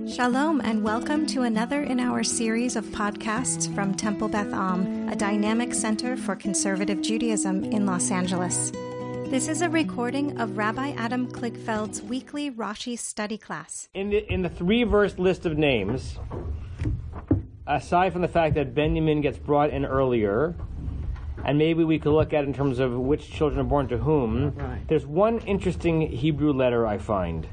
Shalom and welcome to another in our series of podcasts from Temple Beth Am, a dynamic center for conservative Judaism in Los Angeles. This is a recording of Rabbi Adam Kligfeld's weekly Rashi study class. In the three-verse list of names, aside from the fact that Benjamin gets brought in earlier, and maybe we could look at in terms of which children are born to whom, right. There's one interesting Hebrew letter I find.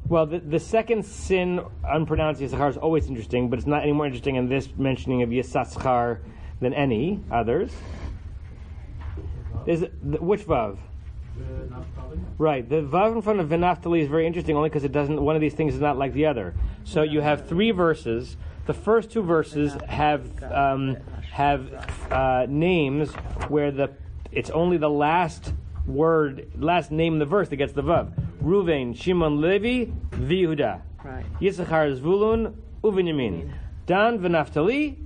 Well, the second sin, unpronounced Yisachar, is always interesting, but it's not any more interesting in this mentioning of Yisachar than any others. Which Vav? Right, the Vav in front of V'naftali is very interesting only because it doesn't. One of these things is not like the other. So you have three verses. The first two verses have names where it's only the last name in the verse that gets the Vav. Ruvain, Shimon, Levi, Yehuda. Right. Yisachar, Zvulun, Uvinyamin. Dan, V'naftali,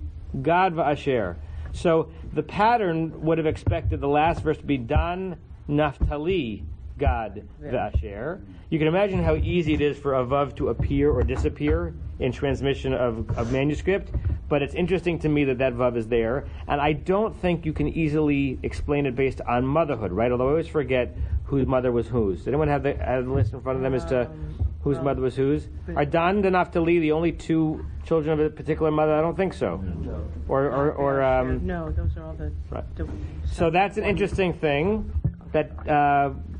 Gad, V'asher. So the pattern would have expected the last verse to be Dan, Naphtali, Gad, V'asher. You can imagine how easy it is for a Vav to appear or disappear in transmission of manuscript, but it's interesting to me that Vav is there, and I don't think you can easily explain it based on motherhood, right? Although I always forget whose mother was whose. Does anyone have the list in front of them as to whose mother was whose? Are Dan and Naphtali the only two children of a particular mother? I don't think so. No. No, those are all the... Right. So that's an interesting thing that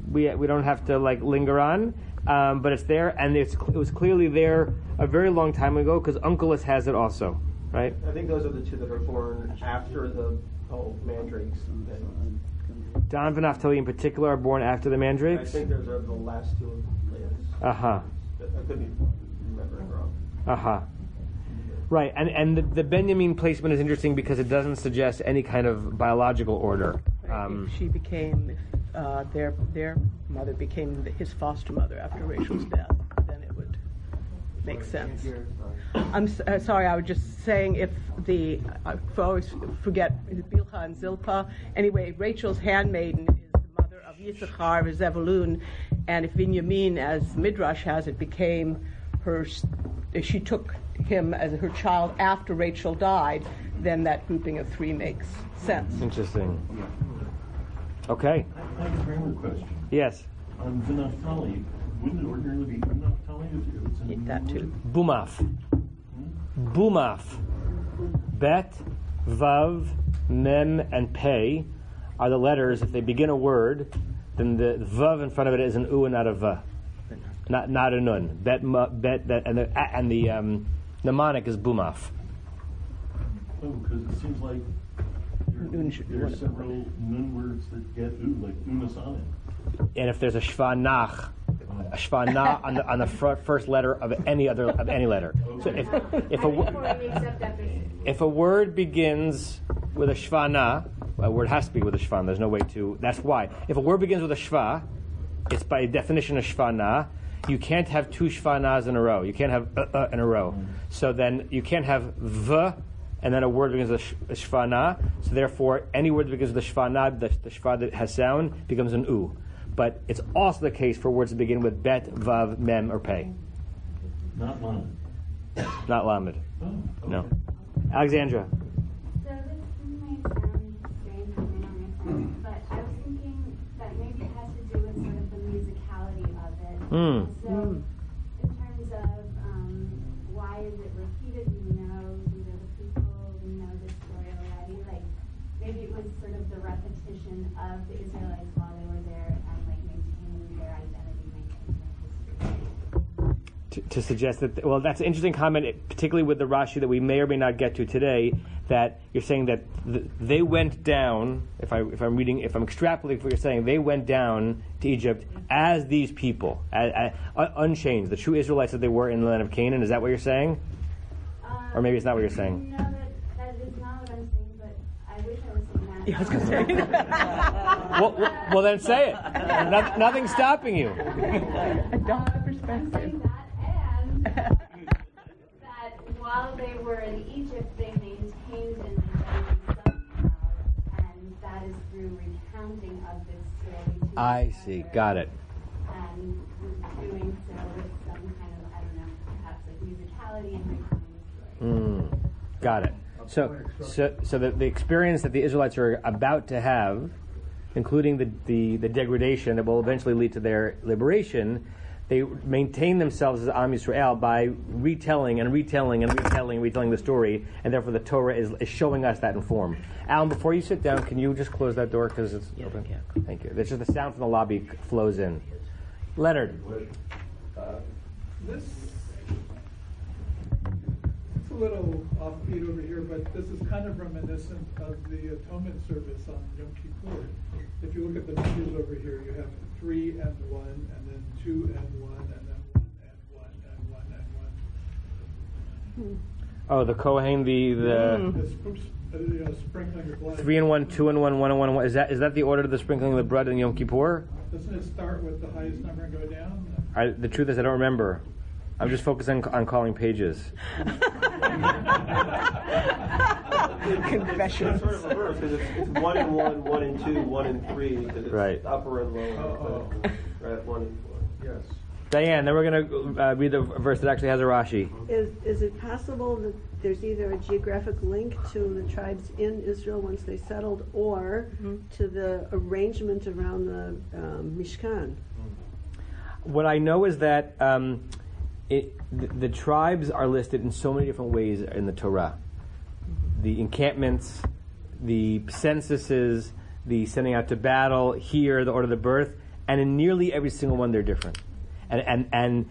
we don't have to linger on, but it's there, and it was clearly there a very long time ago because Unkelus has it also, right? I think those are the two that are born after the mandrakes. Dan and Naphtali in particular are born after the mandrakes? I think those are the last two of Leah's. Uh-huh. I could be remembering wrong. Uh-huh. Right, and the Benjamin placement is interesting because it doesn't suggest any kind of biological order. If she became, their mother became his foster mother after Rachel's death, then it would make sense. I'm sorry, I was just saying I always forget Bilhah and Zilpah. Anyway, Rachel's handmaiden is the mother of Yisachar, of Zevulun, and if Binyamin, as Midrash has it, became she took him as her child after Rachel died, then that grouping of three makes sense. Interesting. Okay. I have a grammar question. Yes. On V'naftali, wouldn't it ordinarily be V'naftali if it's in that too. Bumaf. Bumaf. Bet, Vav, Mem, and Pei are the letters. If they begin a word, then the Vav in front of it is an U and not a Va. Not a Nun. Bet, and the mnemonic is Bumaf. Oh, because it seems like there are several Nun words that get U, like Unasanim. And if there's a Shvanach on the first letter of any letter. So if a word begins with a Shvana, a word has to be with a Shvan. There's no way to. That's why. If a word begins with a Shva, it's by definition a Shvana. You can't have two Shvanas in a row. You can't have in a row. So then you can't have V and then a word begins with a Shvana. So therefore, any word that begins with a Shvana, the Shva that has sound, becomes an U. But it's also the case for words that begin with Bet, Vav, Mem, or Pei. Not Lamed. Not Lamed. Oh, okay. No. Alexandra. So this might sound strange coming on my phone, but I was thinking that maybe it has to do with sort of the musicality of it. So in terms of why is it repeated, we know these are the people, we know this story already. Maybe it was sort of the repetition of the Israelites while they were there and maintaining their identity, maintaining their history. To suggest that, well, that's an interesting comment, particularly with the Rashi that we may or may not get to today, that you're saying that they went down, if I'm extrapolating what you're saying, they went down to Egypt as these people, unchanged, the true Israelites that they were in the land of Canaan. Is that what you're saying? Or maybe it's not what you're saying? No, that is not what I'm saying, but I wish I was saying that. Yeah, I was going to say. well, then say it. Nothing's stopping you. Adopt the perspective. That while they were in Egypt, they maintained an identity somehow, and that is through recounting of this story I see. Got it. And doing so with some kind of, I don't know, perhaps like musicality and recounting the story. Got it. So the experience that the Israelites are about to have, including the degradation that will eventually lead to their liberation, they maintain themselves as Am Yisrael by retelling the story, and therefore the Torah is showing us that in form. Alan, before you sit down, can you just close that door because it's open? Yeah. Thank you. There's just the sound from the lobby flows in. Leonard. This it's a little offbeat over here, but this is kind of reminiscent of the atonement service on Yom Kippur. If you look at the numbers over here, you have 3 and 1, and then 2 and 1, and then 1 and 1 and 1 and 1. Oh, the Kohen, The sprinkling of blood. 3 and 1, 2 and 1, 1 and 1. Is that the order of the sprinkling of the blood in Yom Kippur? Doesn't it start with the highest number and go down? The truth is, I don't remember. I'm just focusing on calling pages. Confessions. It's sort of reverse because it's 1 and 1, 1 and 2, 1 and 3 because it's Right. upper and lower. Right, 1 and 4. Yes. Diane, then we're going to read the verse that actually has a Rashi. Is it possible that there's either a geographic link to the tribes in Israel once they settled, or to the arrangement around the Mishkan? What I know is that the tribes are listed in so many different ways in the Torah. The encampments, the censuses, the sending out to battle, here, the order of the birth, and in nearly every single one they're different. And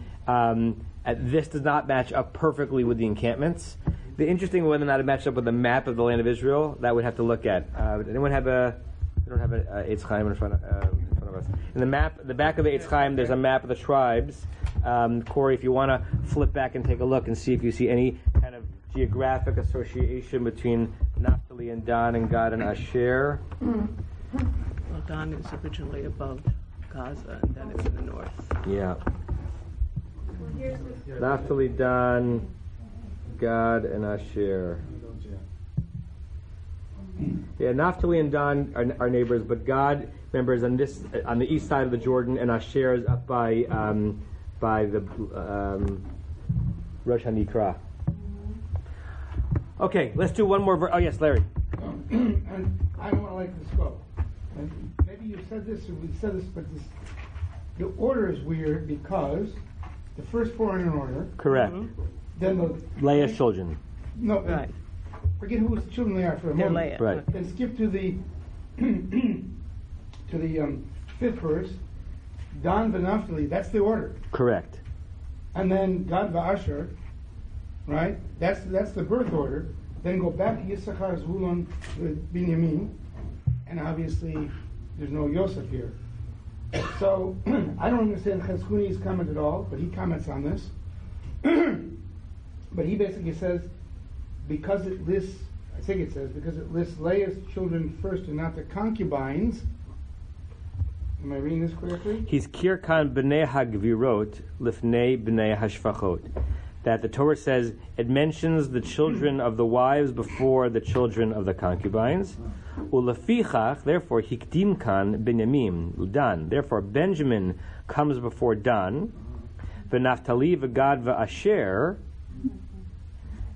this does not match up perfectly with the encampments. The interesting whether or not it matched up with the map of the land of Israel, that would have to look at. Anyone have a? We don't have an Eitz Chaim in front of us. In the map, the back of the Eitz Chaim, there's a map of the tribes. Corey, if you want to flip back and take a look and see if you see any kind of geographic association between Naphtali and Dan and Gad and Asher. Well, Dan is originally above Gaza, and then it's in the north. Yeah. Well, here's the Naphtali, Dan, Gad, and Asher. Yeah, Naphtali and Dan are neighbors, but Gad, remember, is on the east side of the Jordan, and Asher is up by the Rosh Hanikra. Okay, let's do one more verse. Oh yes, Larry. And I don't want to let this go. And maybe you said this, or we said this, but the order is weird because the first 4 are in an order. Correct. Then the Leah's children. No, Right. forget whose children they are for a They're moment. Leah. Right. Then skip to the fifth verse. Dan v'Naphtali, that's the order. Correct. And then Gad v'Asher, right? That's the birth order. Then go back to Yisachar, Zvulun, Binyamin, and obviously there's no Yosef here. So I don't understand Chazkuni's comment at all, but he comments on this. But he basically says because it lists Leah's children first and not the concubines. Am I reading this correctly? He's kirkan b'nei hagvirot lifnei b'nei hashfachot. That the Torah says it mentions the children of the wives before the children of the concubines. Ulefichach, therefore, hikdim kan Binyamin, Dan. Therefore, Benjamin comes before Dan. V'Naftali v'Gad v'Asher.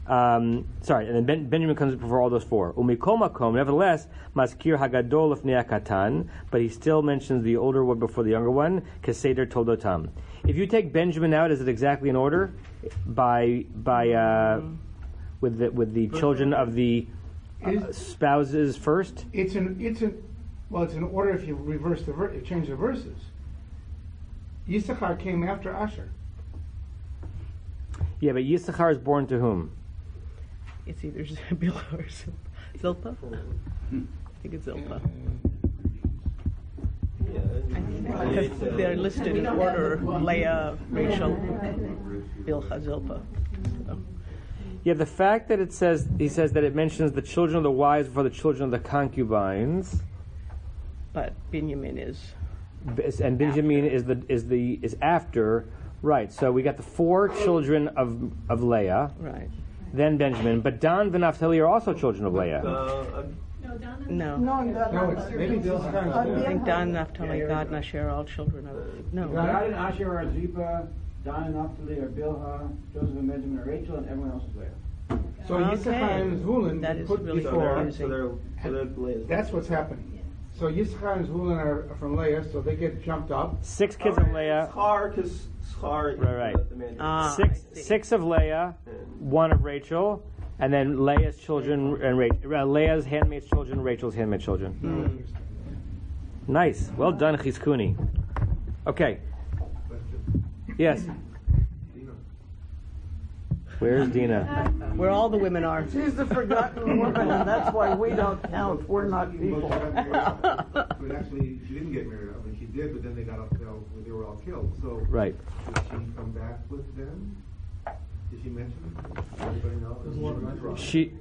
And then Benjamin comes before all those 4. Umikol makom, nevertheless, maskir hagadol lefnei hakatan, but he still mentions the older one before the younger one, keseder toldotam. If you take Benjamin out, is it exactly in order? With the children of the spouses first? It's an order if you reverse change the verses. Yisachar came after Asher. Yeah, but Yisachar is born to whom? It's either Zebulun or Zilpah. I think it's Zilpah. Because they're listed in order: Leah, Rachel, Bilhah, Zilpah. So. Yeah, the fact that he says that it mentions the children of the wives before the children of the concubines. But Binyamin is. And Benjamin is after, right? So we got the 4 children of Leah, Right. then Benjamin, but Dan and Naphtali are also children of Leah. No, No. No, it's maybe Bilhah. I think Dan, Naphtali, Gad, and Asher are all children of. No. Gad and Asher are Zilpah, Dan and Naphtali are Bilhah, Joseph and Benjamin are Rachel, and everyone else is Leah. So Yisachar and Zvulun, That you is put really before. confusing. That's what's happening. So Yisachar and Zvulun are from Leah, so they get jumped up. 6 kids of Leah. Schar, because Schar. Right. I see. 6 of Leah, 1 of Rachel, and then Leah's children and Leah's handmaid's children, Rachel's handmaid's children. Nice. Well done, Chizkuni. Okay. Yes. Where's Dina? Where all the women are. She's the forgotten woman, and that's why we don't count. We're not people. But actually, she didn't get married. I mean, she did, but then they were all killed. So, Right. Did she come back with them? Did she mention it? Does anybody know?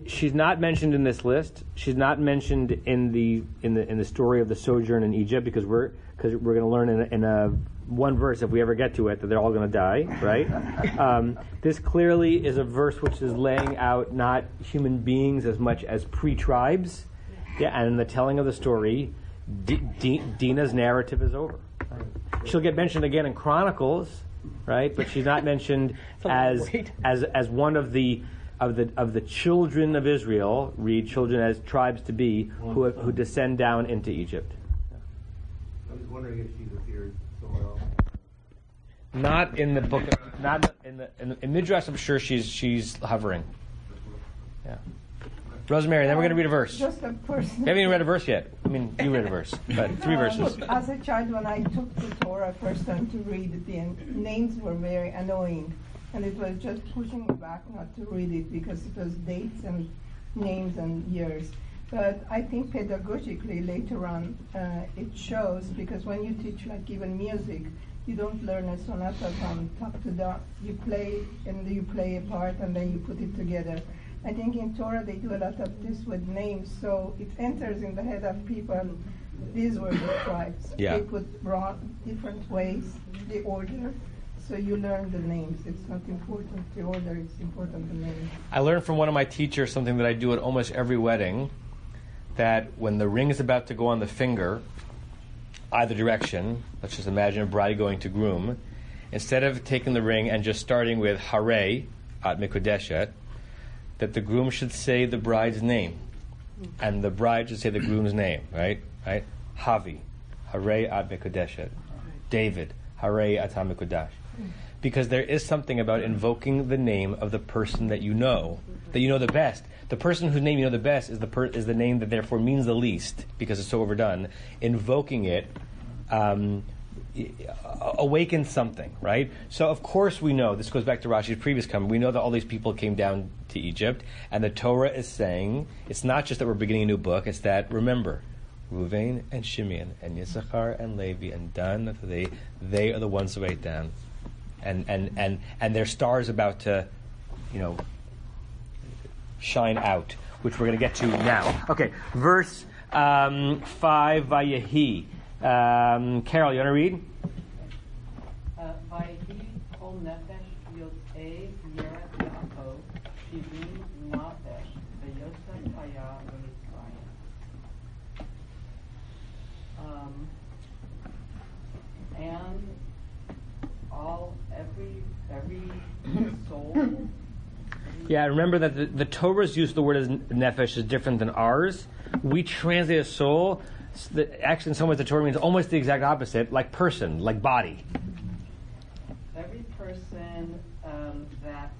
She's not mentioned in this list. She's not mentioned in the story of the sojourn in Egypt because we're going to learn in a one verse, if we ever get to it, that they're all going to die, right? This clearly is a verse which is laying out not human beings as much as pre-tribes. Yeah, and in the telling of the story, Dina's narrative is over. She'll get mentioned again in Chronicles, right? But she's not mentioned as one of the children of Israel. Read children as tribes to be who descend down into Egypt. I was wondering if she's appeared somewhere else. Not in the book. Not in Midrash. I'm sure she's hovering. Yeah. Rosemary, then we're going to read a verse. Just a person. You haven't even read a verse yet. I mean, you read a verse, but 3 verses. As a child, when I took the Torah first time to read it, the names were very annoying. And it was just pushing me back not to read it because it was dates and names and years. But I think pedagogically later on it shows, because when you teach like even music, you don't learn a sonata from top to down. You play and you play a part and then you put it together. I think in Torah they do a lot of this with names, so it enters in the head of people. These were the tribes. Yeah. They put different ways, the order. So you learn the names. It's not important the order, it's important the names. I learned from one of my teachers something that I do at almost every wedding, that when the ring is about to go on the finger, either direction, let's just imagine a bride going to groom, instead of taking the ring and just starting with Hare at Mikudeshet, that the groom should say the bride's name, and the bride should say the groom's name, right? Havi, Hare ad Mikudeshet. David, Hare at HaMikudash. Because there is something about invoking the name of the person that you know the best. The person whose name you know the best is the name that therefore means the least, because it's so overdone. Invoking it awakens something, right? So of course we know, this goes back to Rashi's previous comment, we know that all these people came down to Egypt, and the Torah is saying, it's not just that we're beginning a new book, it's that, remember, Ruvain and Shimeon and Yisachar and Levi and Dan, they are the ones who ate down. And their star is about to, shine out, which we're going to get to now. Okay, verse 5, Vayehi. Carol, you want to read? Vayehi kol nefesh yotzei yeret Yaakov shivim nefesh v'yosef haya v'Mitzrayim. And every soul. Yeah, remember that the Torah's use of the word as nefesh is different than ours. We translate a soul. Actually, in some ways, the Torah means almost the exact opposite, like person, like body. Every person that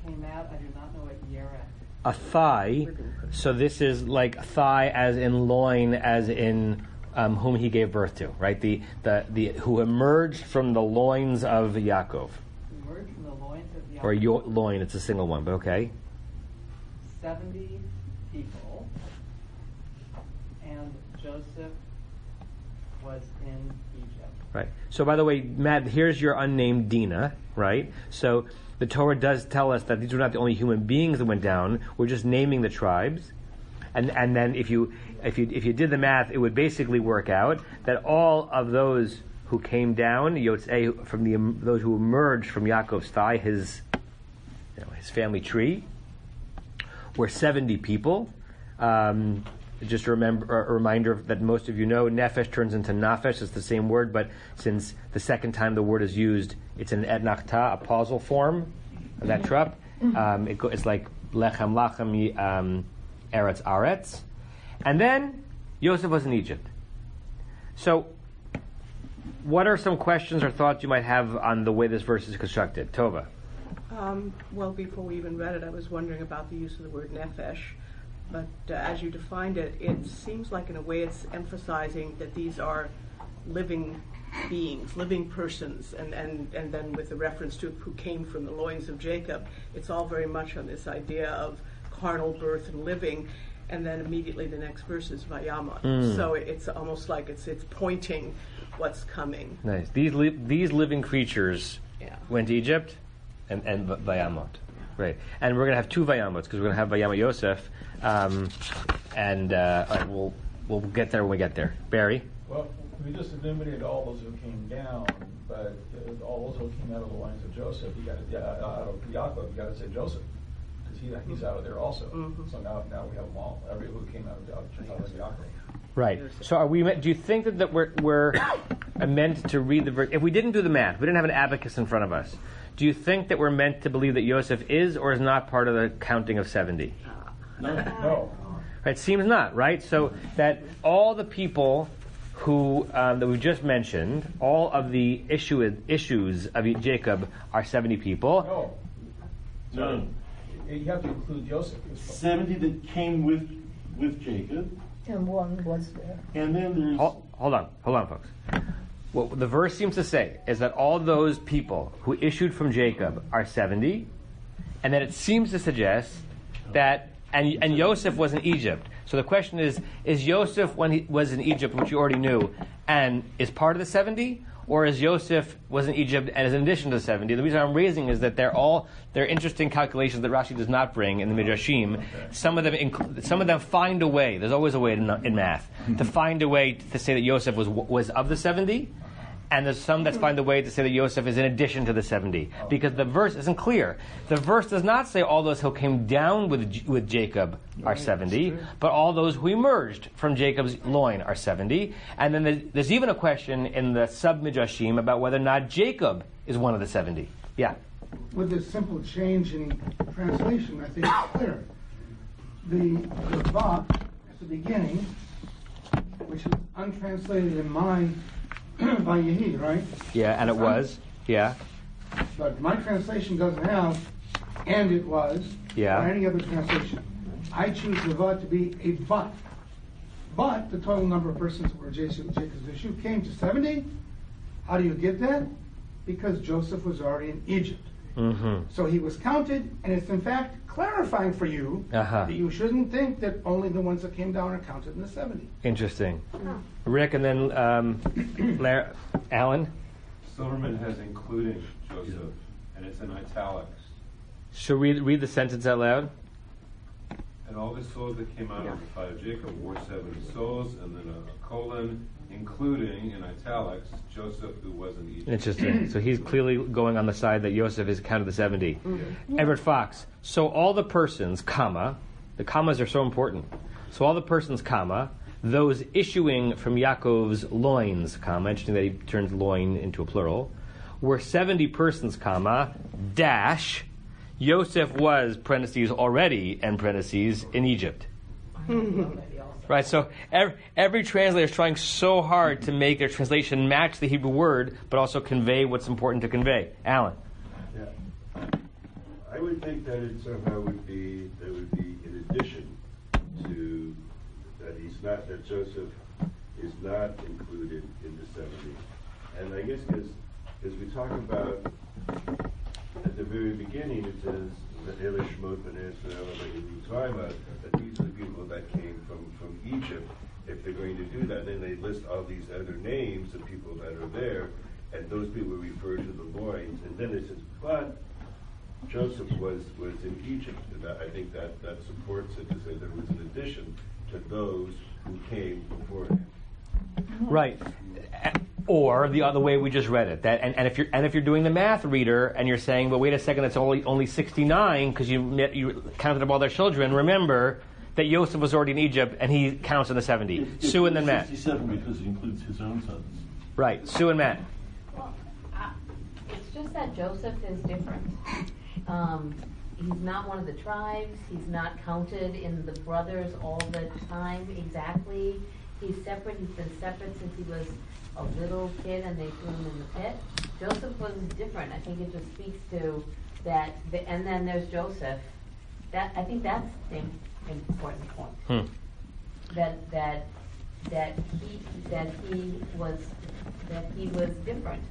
came out, I do not know what Yeret. A thigh. So this is like thigh, as in loin, as in whom he gave birth to, right? The who emerged from the loins of Yaakov. Emerged from the loins of Yaakov. Or loin, it's a single one, but okay. 70 people, and Joseph was in Egypt. Right. So by the way, Matt, here's your unnamed Dina, right? So the Torah does tell us that these were not the only human beings that went down. We're just naming the tribes. And then if you did the math, it would basically work out that all of those who came down, Yotzei, from those who emerged from Yaakov's thigh, his family tree, were 70 people. just a reminder that most of you know, nefesh turns into nafesh. It's the same word, but since the second time the word is used, it's in etnachta, a pausal form of that trup. It's like lechem lachem eretz aretz. And then Yosef was in Egypt. So, what are some questions or thoughts you might have on the way this verse is constructed? Tova. Well, before we even read it, I was wondering about the use of the word nefesh. But as you defined it, it seems like in a way it's emphasizing that these are living beings, living persons, and then with the reference to who came from the loins of Jacob, it's all very much on this idea of carnal birth and living, and then immediately the next verse is Vayamot. So it's almost like it's pointing what's coming. Nice. These living creatures went to Egypt and Vayamot. Right. And we're going to have two Vayamots, because we're going to have Vayamot Yosef, and all right, we'll get there when we get there. Barry? Well, we just eliminated all those who came down, but all those who came out of the lines of Joseph, out of Yaakov, you got to say Joseph, because he's out of there also. So now we have them all. Every who came out of Yaakov. Right. So are we? Do you think that we're meant to read the verse? If we didn't do the math, we didn't have an abacus in front of us. Do you think that we're meant to believe that Yosef is or is not part of the counting of 70? No. Right. Seems not. Right. So that all the people who that we just mentioned, all of the issues of Jacob are 70 people. No. You have to include Joseph. 70 that came with Jacob. And one was there. And then there's... Hold on, folks. What the verse seems to say is that all those people who issued from Jacob are 70, and that it seems to suggest that, and Yosef was in Egypt. So the question is Yosef, when he was in Egypt, which you already knew, and is part of the 70? Or is Yosef was in Egypt and is in addition to the 70? The reason I'm raising is that they're interesting calculations that Rashi does not bring in the Midrashim. Okay. Some of them find a way. There's always a way in math to find a way to say that Yosef was of the 70, and there's some that find a way to say that Yosef is in addition to the 70, because the verse isn't clear. The verse does not say all those who came down with Jacob are 70, but all those who emerged from Jacob's loin are 70. And then there's even a question in the sub-Midrashim about whether or not Jacob is one of the 70. Yeah? With this simple change in translation, I think it's clear. The Va at the beginning, which is untranslated in mine, by Yehi, right? Yeah, and it was. Yeah. But my translation doesn't have, and it was, or any other translation. I choose the va to be a but. But the total number of persons who were Jacob's issue came to 70. How do you get that? Because Joseph was already in Egypt. Mm-hmm. So he was counted, and it's in fact clarifying for you that you shouldn't think that only the ones that came down are counted in the 70. Interesting. Rick, and then Alan? Silverman has including Joseph, and it's in italics. Should we read the sentence out loud? And all the souls that came out of the tribe of Jacob were 70 souls, and then a colon, including, in italics, Joseph, who was in Egypt. Interesting. So he's clearly going on the side that Joseph is counted the 70. Mm-hmm. Everett Fox. So all the persons, comma, the commas are so important. So all the persons, comma, those issuing from Yaakov's loins, comma, interesting that he turns loin into a plural, were 70 persons, comma, dash, Yosef was, parentheses, already, and parentheses, in Egypt. Right, so every translator is trying so hard to make their translation match the Hebrew word, but also convey what's important to convey. Alan? Yeah. I would think that it somehow would be in addition to that Joseph is not included in the 70. And I guess as we talk about at the very beginning, it says that Shemot that these are the people that came from Egypt. If they're going to do that, then they list all these other names of people that are there, and those people refer to the loins. And then it says, but Joseph was in Egypt, and I think that supports it to say there was an addition to those who came before him. Right. Or the other way we just read it. That and if you're doing the math, reader, and you're saying, well, wait a second, it's only 69 because you counted up all their children. Remember that Yosef was already in Egypt, and he counts in the 70. Sue and then Matt. 67 because he includes his own sons. Right. Sue and Matt. Well, it's just that Joseph is different. He's not one of the tribes. He's not counted in the brothers all the time exactly. He's separate. He's been separate since he was a little kid and they threw him in the pit. Joseph was different. I think it just speaks to that. And then there's Joseph. I think that's the important point. That he was different.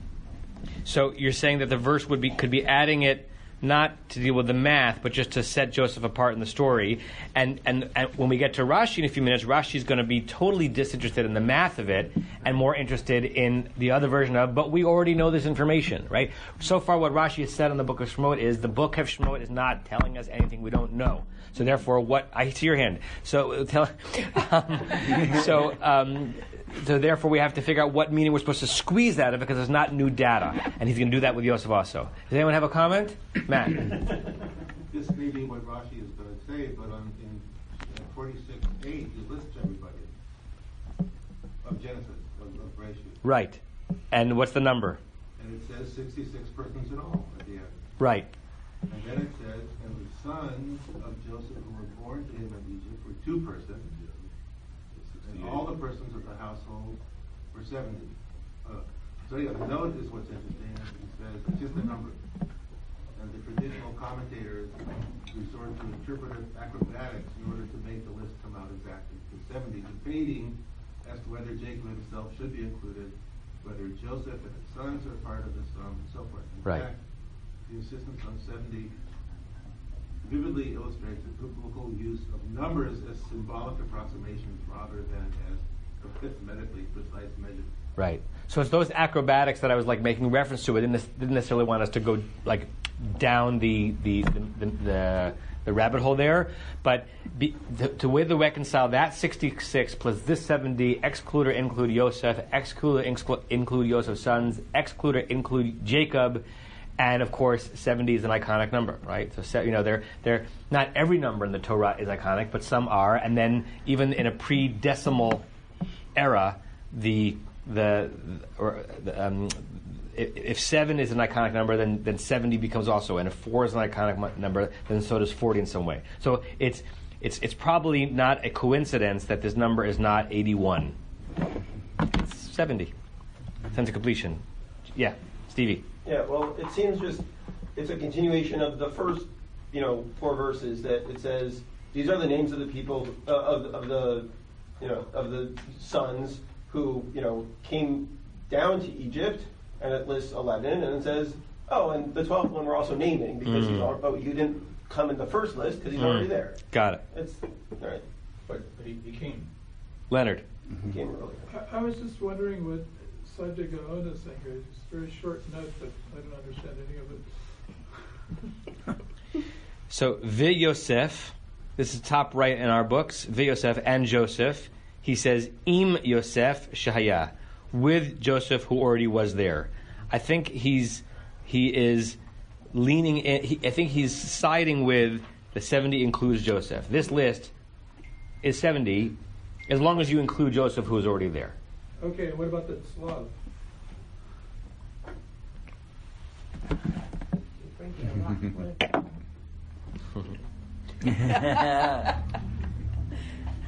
So you're saying that the verse could be adding it not to deal with the math, but just to set Joseph apart in the story. And when we get to Rashi in a few minutes, Rashi's going to be totally disinterested in the math of it and more interested in the other version of, but we already know this information, right? So far what Rashi has said in the book of Shemot is the book of Shemot is not telling us anything we don't know. So therefore, I see your hand. So so therefore, we have to figure out what meaning we're supposed to squeeze out of it because it's not new data, and he's going to do that with Yosef also. Does anyone have a comment, Matt? This may be what Rashi is going to say, but in 46:8, he lists everybody of Genesis of Rashi. Right, and what's the number? And it says 66 persons in all at the end. Right. And then it says, and the sons of Joseph who were born to him in Egypt were 2 persons, and all the persons of the household were 70. So yeah, the note is what's interesting. It says it's just a number. And the traditional commentators resort to interpretive acrobatics in order to make the list come out exactly to 70, debating as to whether Jacob himself should be included, whether Joseph and his sons are part of the sum, and so forth. In fact, the insistence on 70 vividly illustrates the biblical use of numbers as symbolic approximations rather than as arithmetically precise measures. Right. So it's those acrobatics that I was making reference to. It didn't necessarily want us to go down the rabbit hole there, but the way to reconcile that 66 plus this 70, exclude or include Yosef, exclude or include Yosef's sons, exclude or include Jacob. And of course, 70 is an iconic number, right? So they're not every number in the Torah is iconic, but some are. And then even in a pre-decimal era, if 7 is an iconic number, then 70 becomes also. And if 4 is an iconic number, then so does 40 in some way. So it's probably not a coincidence that this number is not 81. It's 70. Sense of completion. Yeah, Stevie. Yeah, well, it seems it's a continuation of the first, 4 verses that it says these are the names of the people of the sons who came down to Egypt, and it lists 11, and it says, and the 12th one we're also naming because you didn't come in the first list because he's already there. Got it. It's all right, but he came. Leonard. He came earlier. I was just wondering what Sajid Gaon is saying here. It's a very short note, but I don't understand any of it. So, Yosef, this is top right in our books, Yosef and Joseph. He says, Im Yosef Shahaya, with Joseph who already was there. I think he is leaning in, I think he's siding with the 70 includes Joseph. This list is 70 as long as you include Joseph who is already there. Okay, and what about the Slav?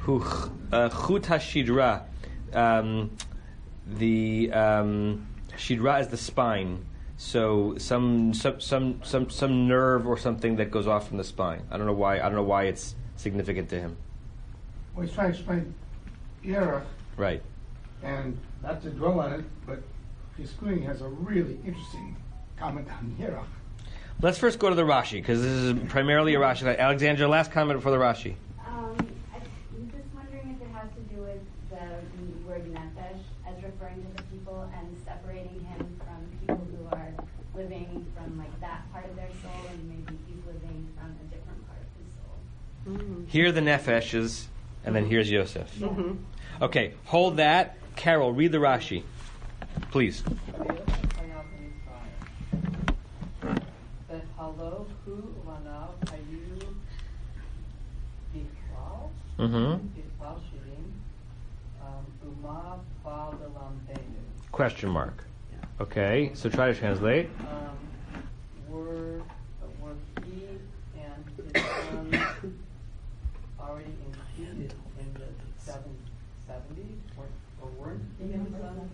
Chut HaShidra. The Shidra is the spine. So some nerve or something that goes off from the spine. I don't know why it's significant to him. Well, he's trying to explain Yerach. Right. And not to dwell on it, but Piskuni has a really interesting comment on Yerach. Let's first go to the Rashi, because this is primarily a Rashi. Alexandra, last comment before the Rashi. I'm just wondering if it has to do with the word nefesh as referring to the people and separating him from people who are living from that part of their soul, and maybe he's living from a different part of his soul. Mm-hmm. Here are the nefeshes, and then here's Yosef. Mm-hmm. Okay, hold that. Carol, read the Rashi, please. Question mark. Okay, so try to translate. Were he and his sons already included in the 770? Or weren't he and his sons?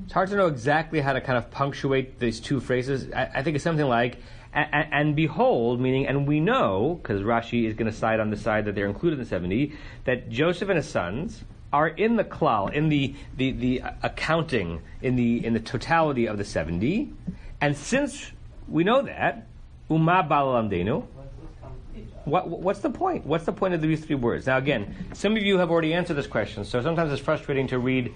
It's hard to know exactly how to kind of punctuate these two phrases. I think it's something like, and behold, meaning, and we know, because Rashi is going to side on the side that they're included in the 70, that Joseph and his sons are in the klal, in the accounting, in the totality of the 70. And since we know that, Uma balalamdenu, what's the point? What's the point of these three words? Now again, some of you have already answered this question, so sometimes it's frustrating to read.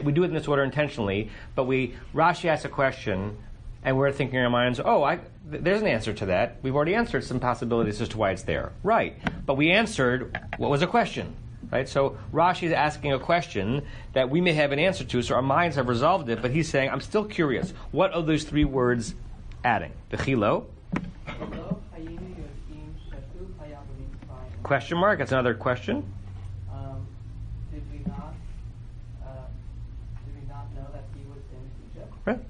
We do it in this order intentionally, but Rashi asks a question, and we're thinking in our minds, there's an answer to that. We've already answered some possibilities as to why it's there. Right. But we answered what was the question. Right? So Rashi is asking a question that we may have an answer to, so our minds have resolved it, but he's saying, I'm still curious. What are those three words adding? Bechilo? Question mark? That's another question. Did we not know that he was in Egypt? Right.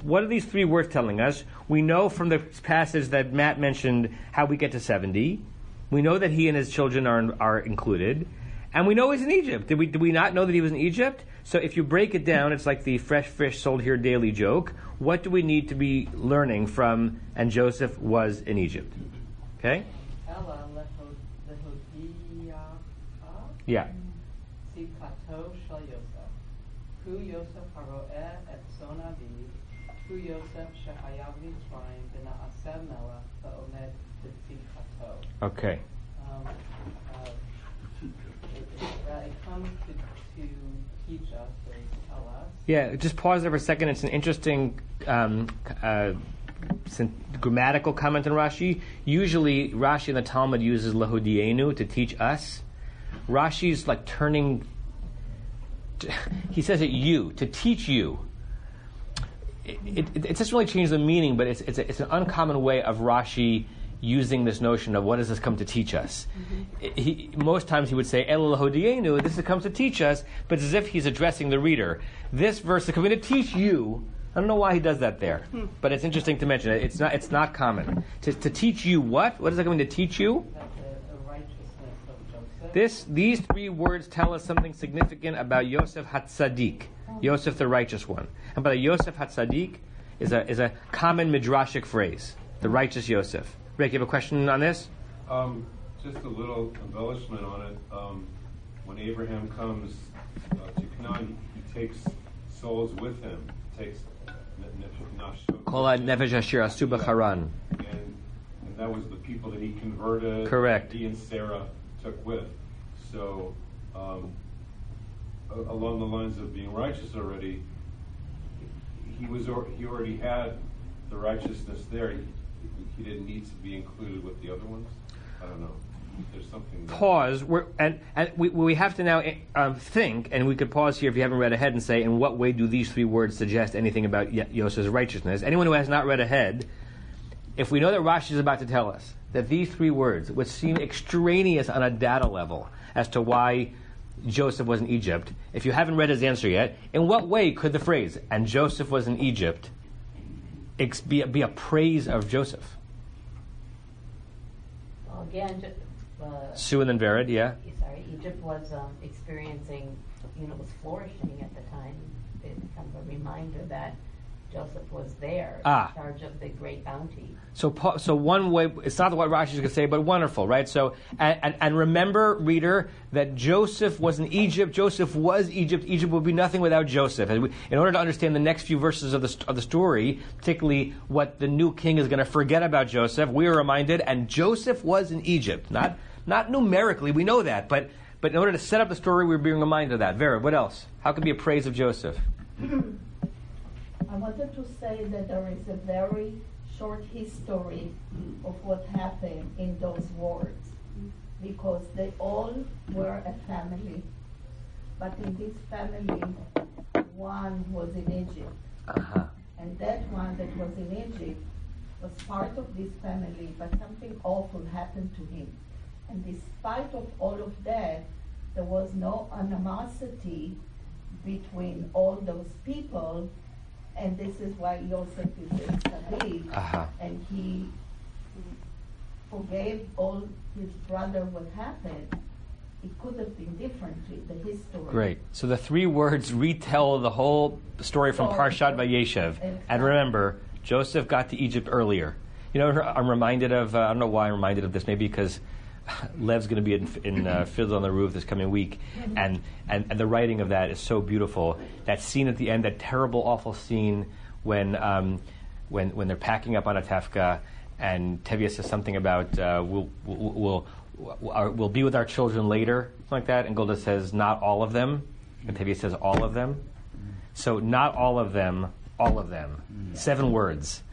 What are these three words telling us? We know from the passage that Matt mentioned how we get to 70. We know that he and his children are included. And we know he's in Egypt. Did we not know that he was in Egypt? So if you break it down, it's like the fresh fish sold here daily joke. What do we need to be learning from, and Joseph was in Egypt? Okay? Yeah. Okay. It comes to teach us or to tell us. Yeah, just pause there for a second. It's an interesting grammatical comment in Rashi. Usually, Rashi in the Talmud uses lahodienu to teach us. Rashi's like turning. He says it you, to teach you. It doesn't really change the meaning, but it's an uncommon way of Rashi using this notion of what does this come to teach us. Most times he would say, El lahodienu, this comes to teach us, but it's as if he's addressing the reader. This verse is coming to teach you. I don't know why he does that there, but it's interesting to mention. It's not common. To teach you what? What is that coming to teach you? These three words tell us something significant about Yosef HaTzadik, Yosef the righteous one. And by the Yosef HaTzadik is a common midrashic phrase, the righteous Yosef. Rick, you have a question on this? Just a little embellishment on it. When Abraham comes to Canaan, he takes souls with him. He takes Kol nefesh asher asu b'charan. And that was the people that he converted. Correct. He and Sarah took with. So, along the lines of being righteous already, he already had the righteousness there. He didn't need to be included with the other ones. I don't know. There's something there. Pause. We have to now think, and we could pause here if you haven't read ahead and say, in what way do these three words suggest anything about Yosef's righteousness? Anyone who has not read ahead, if we know that Rashi is about to tell us that these three words, which seem extraneous on a data level as to why Joseph was in Egypt, if you haven't read his answer yet, in what way could the phrase, and Joseph was in Egypt, be a praise of Joseph? Well, again, Sue and then Vered, yeah? Sorry, Egypt was experiencing, was flourishing at the time. It's kind of a reminder that Joseph was there in charge of the great bounty. So one way, it's not what Rashi is going to say, but wonderful, right? So, and remember, reader, that Joseph was in Egypt. Joseph was Egypt. Egypt would be nothing without Joseph. In order to understand the next few verses of the story, particularly what the new king is going to forget about Joseph, we are reminded, and Joseph was in Egypt. Not numerically, we know that, but in order to set up the story, we're being reminded of that. Vera, what else? How can be a praise of Joseph? I wanted to say that there is a very short history of what happened in those words, because they all were a family, but in this family, one was in Egypt. And that one that was in Egypt was part of this family, but something awful happened to him. And despite of all of that, there was no animosity between all those people, and this is why Yosef is a tzaddik, and he forgave all his brother what happened. It could have been differently, the history. Great. So the 3 words retell the whole story from Parshat Vayeshev. Exactly. And remember, Joseph got to Egypt earlier. You know, I'm reminded of, I don't know why I'm reminded of this, maybe because Lev's going to be in Fiddle on the Roof this coming week, and the writing of that is so beautiful. That scene at the end, that terrible, awful scene when they're packing up on Atefka, and Tevye says something about we'll be with our children later, something like that, and Golda says not all of them, and Tevye says all of them. So not all of them, all of them. 7 words,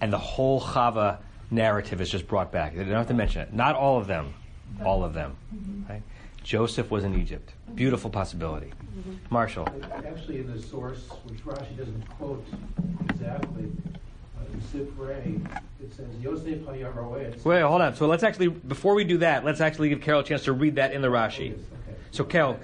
and the whole Chava narrative is just brought back. They don't have to mention it. Not all of them, all of them. Right? Joseph was in Egypt. Beautiful possibility. Marshall. Actually, in the source, which Rashi doesn't quote exactly, in Sifrei, it says Yosef Hayaroetz. Wait, hold on. So let's actually, before we do that, let's actually give Carol a chance to read that in the Rashi. So Carol,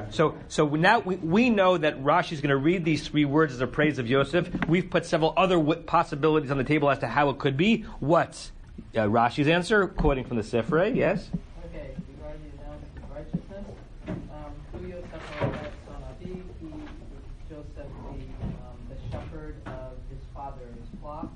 so now we know that Rashi is going to read these 3 words as a praise of Yosef. We've put several other possibilities on the table as to how it could be. What's Rashi's answer? Quoting from the Sifrei, yes? Okay, we already announced his righteousness. Who Yosef Hayaroetz son Aviv, Joseph, the shepherd of his father's flock.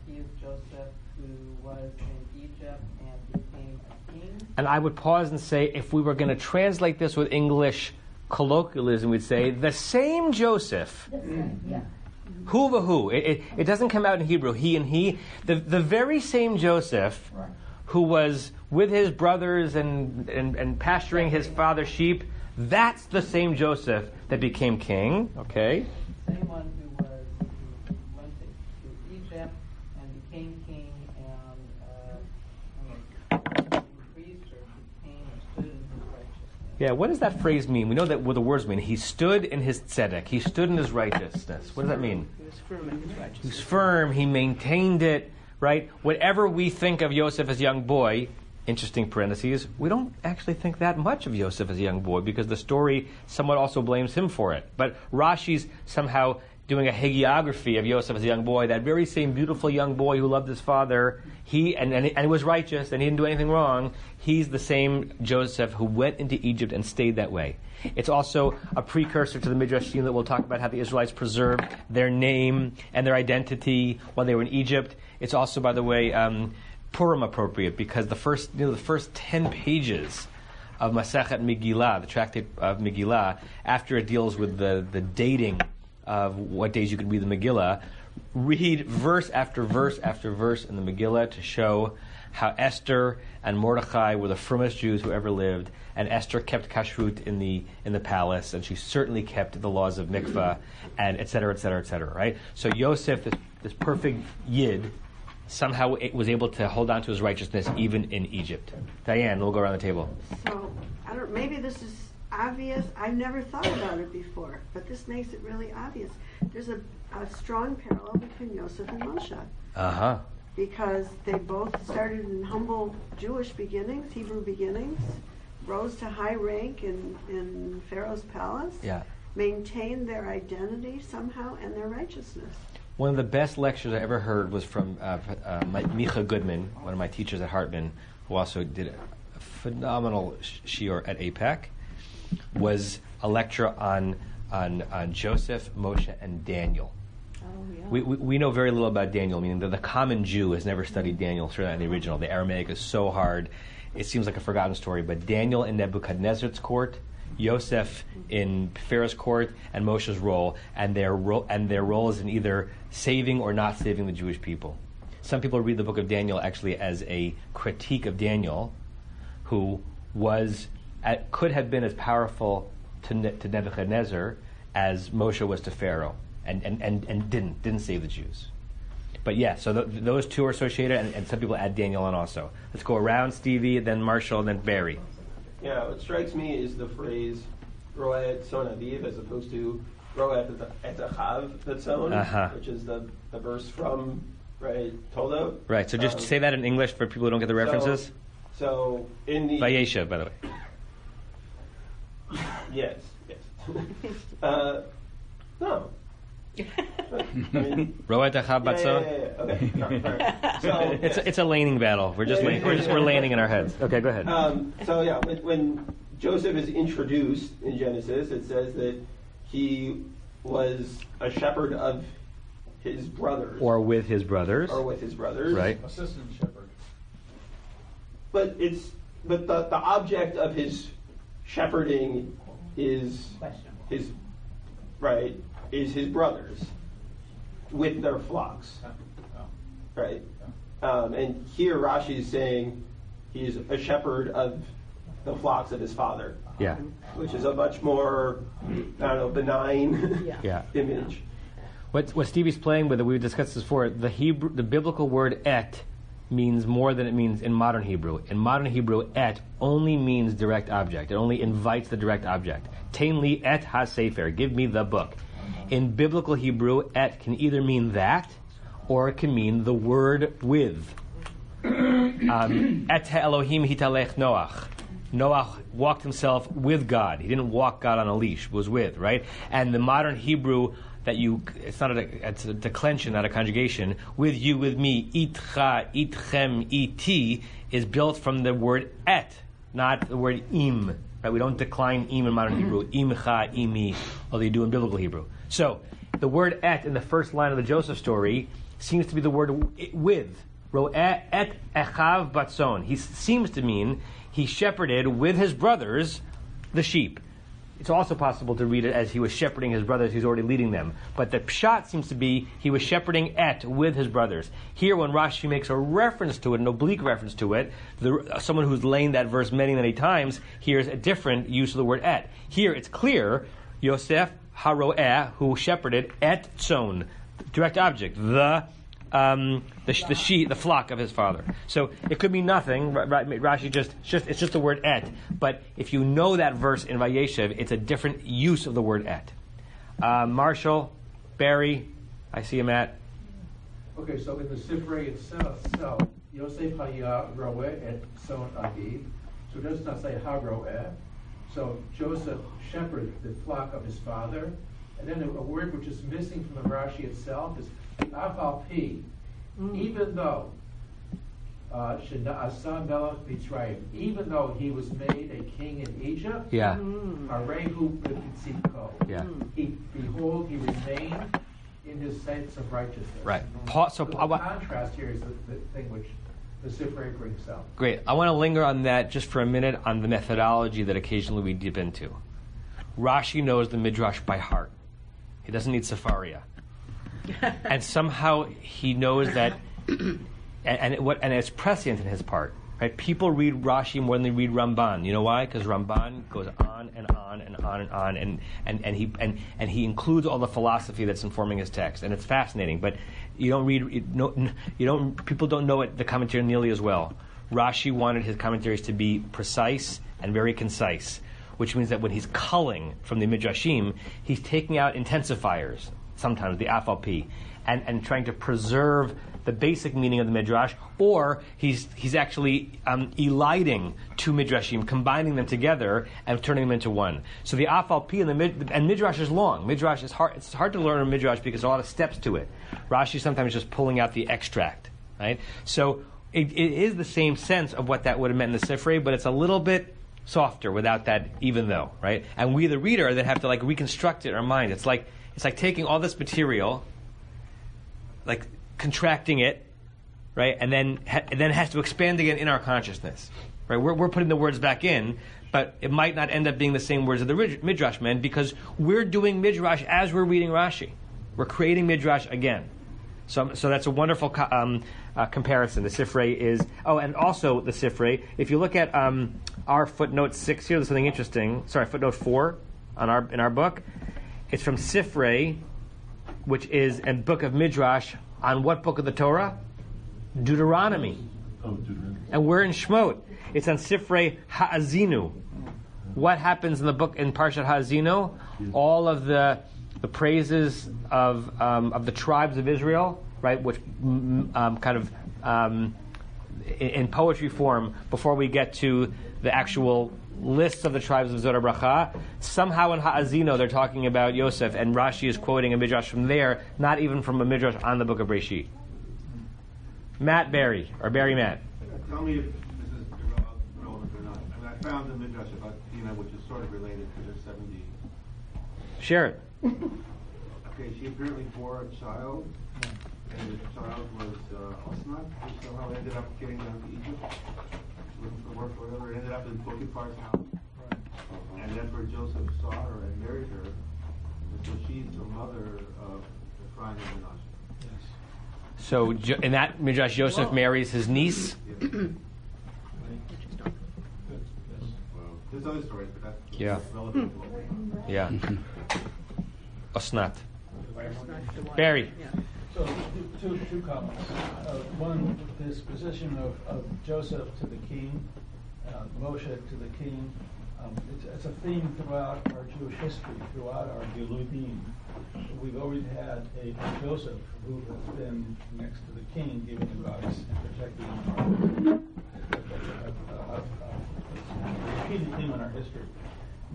He is Joseph who was in Egypt and became a king. And I would pause and say, if we were going to translate this with English colloquialism, we'd say, the same Joseph. Who v'hu. It doesn't come out in Hebrew, he and he. The very same Joseph who was with his brothers and pasturing his father's sheep, that's the same Joseph that became king. Okay? Same one who went to Egypt and became king and increased or became or stood in his righteousness. Yeah, what does that phrase mean? We know that what the words mean. He stood in his tzedek. He stood in his righteousness. What does that mean? He was firm in his righteousness. He was firm. He maintained it, right? Whatever we think of Yosef as a young boy, interesting parentheses, we don't actually think that much of Yosef as a young boy because the story somewhat also blames him for it. But Rashi's somehow doing a hagiography of Yosef as a young boy, that very same beautiful young boy who loved his father, he was righteous and he didn't do anything wrong. He's the same Joseph who went into Egypt and stayed that way. It's also a precursor to the Midrash that we'll talk about how the Israelites preserved their name and their identity while they were in Egypt. It's also, by the way, Purim appropriate because the first 10 pages of Masechet Megillah, the tractate of Megillah, after it deals with the dating of what days you can read the Megillah, read verse after verse after verse in the Megillah to show how Esther and Mordechai were the firmest Jews who ever lived, and Esther kept kashrut in the palace, and she certainly kept the laws of mikvah, and et cetera, et cetera, et cetera, right? So Yosef, this perfect Yid, somehow was able to hold on to his righteousness even in Egypt. Diane, we'll go around the table. So, maybe this is obvious. I never thought about it before, but this makes it really obvious. There's a strong parallel between Yosef and Moshe. Because they both started in humble Jewish beginnings, Hebrew beginnings, rose to high rank in Pharaoh's palace, maintained their identity somehow and their righteousness. One of the best lectures I ever heard was from Micha Goodman, one of my teachers at Hartman, who also did a phenomenal shiur at APAC, was a lecture on Joseph, Moshe, and Daniel. We know very little about Daniel, meaning that the common Jew has never studied Daniel, certainly not in the original. The Aramaic is so hard, it seems like a forgotten story. But Daniel in Nebuchadnezzar's court, Yosef in Pharaoh's court, and Moshe's role, and their role is in either saving or not saving the Jewish people. Some people read the book of Daniel actually as a critique of Daniel, who could have been as powerful to Nebuchadnezzar as Moshe was to Pharaoh, and didn't save the Jews. But yeah, so those two are associated, and some people add Daniel on also. Let's go around, Stevie, then Marshall, and then Barry. Yeah, what strikes me is the phrase Ro'et Son Aviv as opposed to Ro'et Etachav Petzon, which is the verse from Toldo. Right, so just say that in English for people who don't get the references. So in the Vayeshev, by the way. Yes. No. Roet Achav Batzon. Yeah. Okay. Sorry. So it's a laning battle. We're laning in our heads. Okay, go ahead. When Joseph is introduced in Genesis, it says that he was a shepherd of his brothers. Or with his brothers. Right. Assistant shepherd. But the object of his shepherding is his brothers with their flocks. Right? And here Rashi is saying he's a shepherd of the flocks of his father. Yeah. Which is a much more, benign image. What Stevie's playing with, we discussed this before, the biblical word et means more than it means in modern Hebrew. In modern Hebrew, et only means direct object. It only invites the direct object. Tein li et ha-sefer, give me the book. In biblical Hebrew, et can either mean that, or it can mean the word with. Et Elohim hitalech Noach. Noach walked himself with God. He didn't walk God on a leash, was with, right? And the modern Hebrew, it's a declension, not a conjugation, with you, with me, itcha, itchem, iti, is built from the word et, not the word im. Right? We don't decline im in modern Hebrew, imcha, imi, although you do in biblical Hebrew. So, the word et in the first line of the Joseph story seems to be the word with. Ro'eh et echav batzon. He seems to mean he shepherded with his brothers the sheep. It's also possible to read it as he was shepherding his brothers, he's already leading them. But the pshat seems to be he was shepherding et with his brothers. Here, when Rashi makes a reference to it, an oblique reference to it, someone who's laying that verse many, many times hears a different use of the word et. Here, it's clear, Yosef haroeh, who shepherded et tzon, direct object, the sheep, the flock of his father. So it could mean nothing. Rashi it's just the word et. But if you know that verse in Vayeshev, it's a different use of the word et. Marshall, Barry, I see him at. Okay, so in the Sifrei itself, Yosef haya roeh et son aviv. So it does not say ha roeh. So Joseph shepherded the flock of his father. And then a word which is missing from the Rashi itself is afal pi. Even though Shena'asa melech Mitzrayim, even though he was made a king in Egypt, Arehu b'Kitzitko. Behold, he remained in his sense of righteousness. Right. So the contrast here is the thing which the Sifrei brings out. Great. I want to linger on that just for a minute on the methodology that occasionally we dip into. Rashi knows the Midrash by heart. He doesn't need Sefaria. And somehow he knows that, and it's prescient in his part. Right? People read Rashi more than they read Ramban. You know why? Because Ramban goes on and on and on and on, and he includes all the philosophy that's informing his text, and it's fascinating. But people don't know it, the commentary nearly as well. Rashi wanted his commentaries to be precise and very concise, which means that when he's culling from the Midrashim, he's taking out intensifiers, sometimes the afal pi, and trying to preserve the basic meaning of the Midrash, or he's actually eliding two Midrashim, combining them together and turning them into one. So the afal pi and Midrash is long. Midrash is hard. It's hard to learn a Midrash because there's a lot of steps to it. Rashi sometimes just pulling out the extract, right? So it is the same sense of what that would have meant in the Sifrei, but it's a little bit softer without that even though, right? And we, the reader, then have to reconstruct it in our mind. It's like taking all this material, contracting it, right? And then it has to expand again in our consciousness, right? We're putting the words back in, but it might not end up being the same words that the Midrash meant because we're doing Midrash as we're reading Rashi. We're creating Midrash again. So that's a wonderful comparison. The Sifrei is... Oh, and also the Sifrei, if you look at our footnote 6 here, there's something interesting. Sorry, footnote 4 in our book. It's from Sifrei, which is a book of Midrash on what book of the Torah? Deuteronomy. And we're in Shemot. It's on Sifrei Ha'azinu. What happens in the book in Parshat Ha'azinu? All of the praises of the tribes of Israel, right? Which in poetry form before we get to the actual lists of the tribes of Zora Bracha. Somehow in Ha'azino they're talking about Yosef, and Rashi is quoting a midrash from there, not even from a midrash on the book of Breshit. Matt Barry, or Barry Matt. Tell me if this is relevant or not. I mean, I found the midrash about Tina, which is sort of related to the 70. Share it. Okay, she apparently bore a child, and the child was Osnat, who somehow ended up getting down to Egypt, looking for work or whatever, ended up in Potiphar's house. Right. And then where Joseph saw her and married her, and so she's the mother of the Ephraim and Menashe. So in that midrash, Joseph marries his niece. There's other stories, but that's Yeah. relevant to what we Yeah. Osnat. Barry. So two comments. One, this position of Joseph to the king, Moshe to the king. It's a theme throughout our Jewish history, throughout our Geludim. We've always had a Joseph who has been next to the king, giving advice and protecting him. A repeated theme in our history.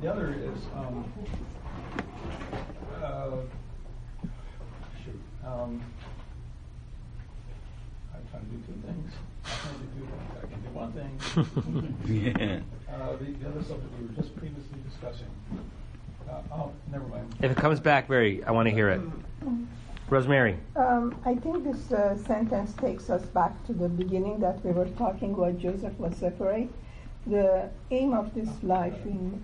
The other is I'm trying to do two things. I can do one thing. Yeah. The other subject we were just previously discussing. Never mind. If it comes back, Barry, I want to hear it. Rosemary. I think this sentence takes us back to the beginning that we were talking where Joseph was separate. The aim of this life in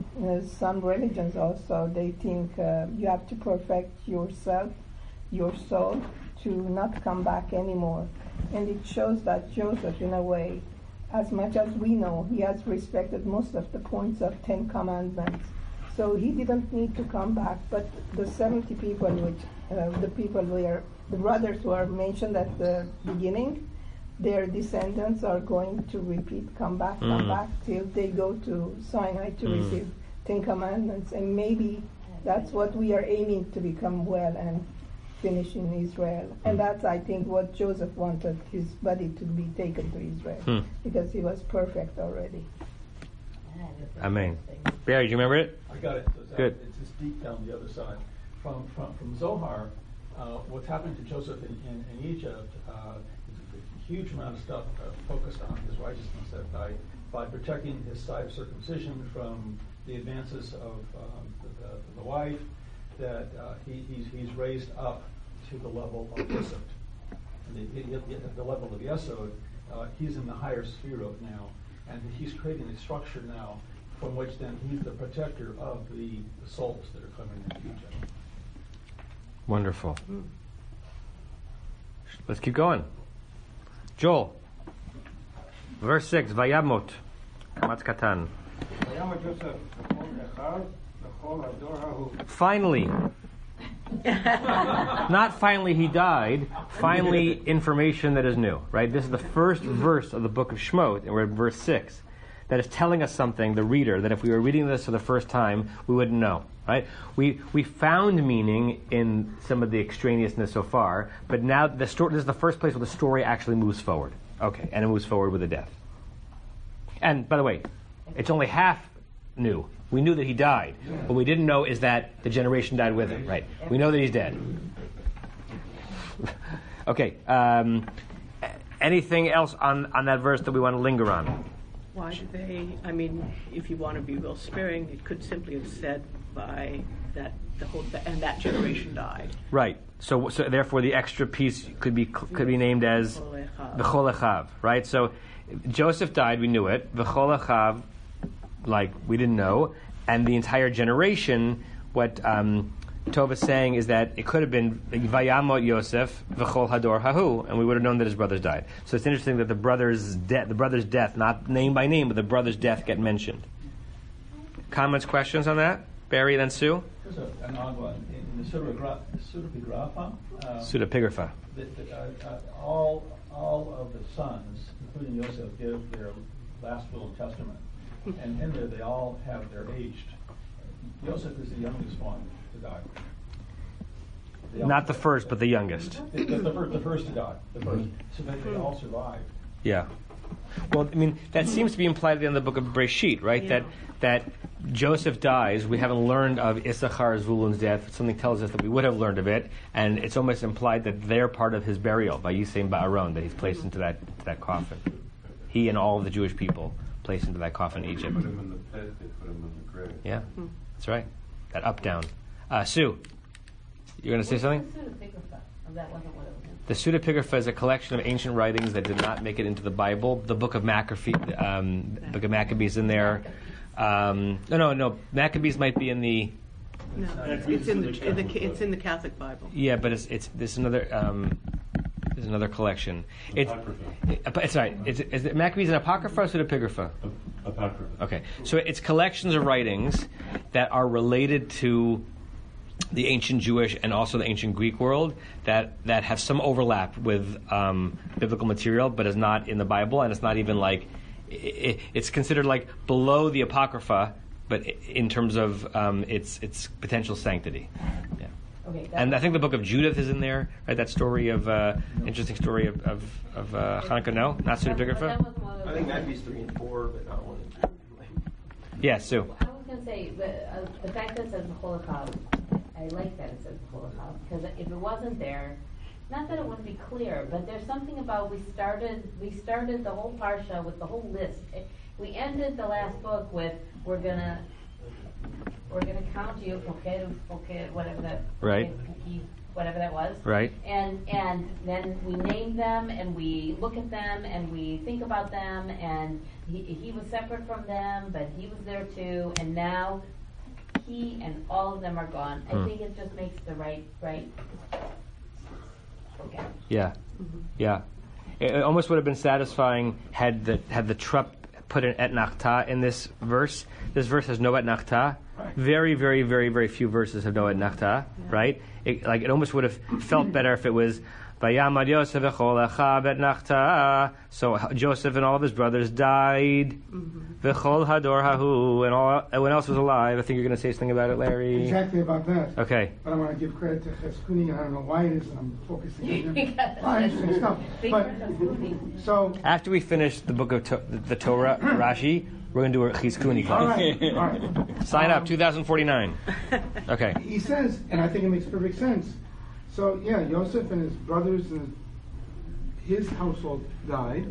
some religions also, they think you have to perfect yourself, your soul, to not come back anymore. And it shows that Joseph, in a way, as much as we know, he has respected most of the points of 10 Commandments. So he didn't need to come back, but the 70 people, which the brothers who are mentioned at the beginning, their descendants are going to repeat, come back, till they go to Sinai to receive 10 Commandments. And maybe that's what we are aiming to become well and finish in Israel. And that's, I think, what Joseph wanted his body to be taken to Israel, because he was perfect already. Amen. Barry, do you remember it? I got it. Good. It's just deep down the other side. From Zohar, what's happening to Joseph in Egypt, a huge amount of stuff focused on his righteousness, that by protecting his side of circumcision from the advances of the wife, that he's raised up to the level of Yesod. At the level of Yesod, he's in the higher sphere of now, and he's creating a structure now from which then he's the protector of the souls that are coming into Egypt. Wonderful. Let's keep going. Joel, verse 6, Vayamot, Kamatz Katan. Finally, not finally he died, finally information that is new, right? This is the first verse of the book of Shemot, and we're at verse 6, that is telling us something, the reader, that if we were reading this for the first time, we wouldn't know, right? We found meaning in some of the extraneousness so far, but now this is the first place where the story actually moves forward. Okay, and it moves forward with the death. And, by the way, it's only half new. We knew that he died. What we didn't know is that the generation died with him, right? We know that he's dead. Okay, anything else on that verse that we want to linger on? Why do they, I mean, if you want to be real sparing, it could simply have said by that and that generation died. Right. So therefore the extra piece could be named as V'chol Echav, right? So Joseph died, we knew it. V'chol Echav, like we didn't know. And the entire generation, what Tov is saying is that it could have been Vayamot Yosef V'chol Hador Hahu, and we would have known that his brothers died. So it's interesting that the brother's death, not name by name, but the brother's death get mentioned. Comments, questions on that? Barry, then Sue? There's an odd one. In the Pseudepigrapha. All of the sons, including Yosef, give their last will and testament. And in there they all have their aged. Yosef is the youngest one to die. Not the first, but the youngest. The first to die. The first. So that they all survive. Yeah. Well, I mean, that seems to be implied at the end of the book of Breshit, right? Yeah. That Joseph dies. We haven't learned of Issachar Zvulun's death. Something tells us that we would have learned of it, and it's almost implied that they're part of his burial by Yisem Ba'aron, that he's placed into that coffin. He and all of the Jewish people placed into that coffin in Egypt. They put him in the pit. They put him in the grave. Yeah, that's right. That up down. Sue, you're going to say something? That wasn't what it was. The Pseudepigrapha is a collection of ancient writings that did not make it into the Bible. The book of Maccabees in there. No. Maccabees might be in the. No, it's in the Catholic Bible. Yeah, but there's another collection. It's right. Is it Maccabees an Apocrypha or Pseudepigrapha? Apocrypha. Okay, so it's collections of writings that are related to the ancient Jewish and also the ancient Greek world that have some overlap with biblical material, but is not in the Bible, and it's not even like it's considered like below the Apocrypha, but in terms of its potential sanctity. Yeah. Okay, and I think the book of Judith is in there, right? That story of interesting story of Hanukkah. No, not Pseudepigrapha. I think Maccabees 3 and 4, but not 1 and 2. Yeah, Sue. I was going to say the fact that it says the Holocaust. I like that it says the Holocaust, because if it wasn't there, not that it wouldn't be clear, but there's something about we started the whole parsha with the whole list. We ended the last book with we're gonna count you, okay, whatever that, right, whatever that was, right, and then we name them and we look at them and we think about them, and he was separate from them, but he was there too, and now he and all of them are gone. I think it just makes the right. Okay. Yeah, yeah. It almost would have been satisfying had the Trupp put an et nachta in this verse. This verse has no et nachta. Right. Very, very, very, very few verses have no et nachta. Yeah. Right? It almost would have felt better if it was Vayamad Yosef v'chol achav et nachta. So Joseph and all of his brothers died. V'chol hador hahu, and everyone else was alive. I think you're going to say something about it, Larry. Exactly about that. Okay. But I want to give credit to Cheskuni. I don't know why it is that I'm focusing on him. Interesting stuff. But so after we finish the book of the Torah, Rashi, we're going to do a Chizkuni class. All right. Sign up, 2049. Okay. He says, and I think it makes perfect sense. So, yeah, Yosef and his brothers and his household died,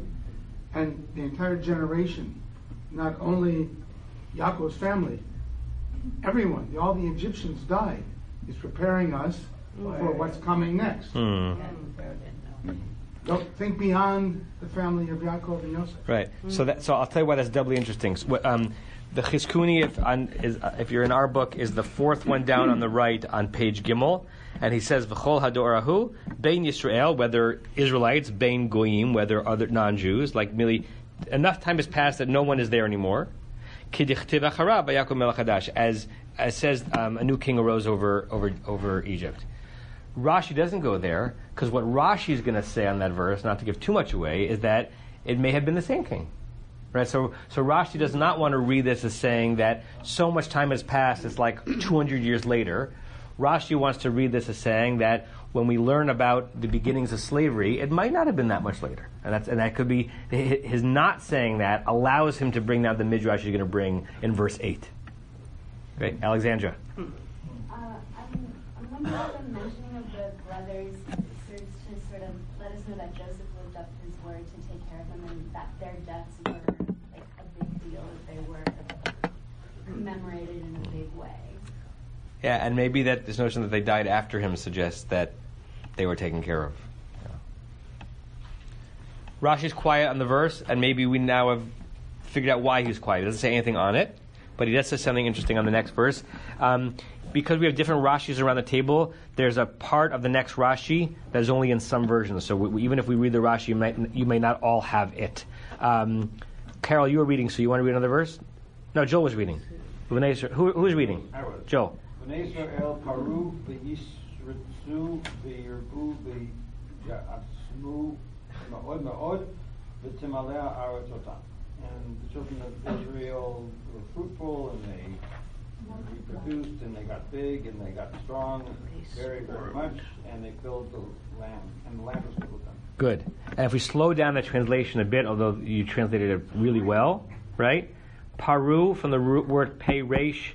and the entire generation, not only Yaakov's family, everyone, all the Egyptians died, is preparing us for what's coming next. Don't think beyond the family of Yaakov and Yosef. Right. So I'll tell you why that's doubly interesting. The Chizkuni, if you're in our book, is the fourth one down on the right on page Gimel. And he says, V'chol hadorahu, Bein Yisrael, whether Israelites, Bein Goyim, whether other non-Jews, like merely, enough time has passed that no one is there anymore. Kidichtiv acharav Yaakov melech hadash, as says, a new king arose over Egypt. Rashi doesn't go there, because what Rashi is going to say on that verse, not to give too much away, is that it may have been the same king. Right, so Rashi does not want to read this as saying that so much time has passed, it's like 200 years later. Rashi wants to read this as saying that when we learn about the beginnings of slavery, it might not have been that much later. And that could be, his not saying that allows him to bring down the midrash he's going to bring in verse 8. Great. Alexandra. I'm wondering if the mentioning of the brothers serves to sort of let us know that Joseph lived up his word to take care of them, and that their deaths were like a big deal, that they were commemorated in a big way. Yeah, and maybe that this notion that they died after him suggests that they were taken care of. Yeah. Rashi's quiet on the verse, and maybe we now have figured out why he's quiet. He doesn't say anything on it, but he does say something interesting on the next verse. Because we have different Rashis around the table, there's a part of the next Rashi that is only in some versions. So even if we read the Rashi, you may not all have it. Carol, you were reading, so you want to read another verse? No, Joel was reading. Who's reading? I was. Joel. Israel paru v'yishritzu v'yirbu v'ya'asmu ma'od ma'od v'timalea aretzotam. And the children of Israel were fruitful, and they reproduced, and they got big, and they got strong, very, very much, and they filled the land, and the land was filled with them. Good. And if we slow down the translation a bit, although you translated it really well, right? Paru, from the root word pei resh,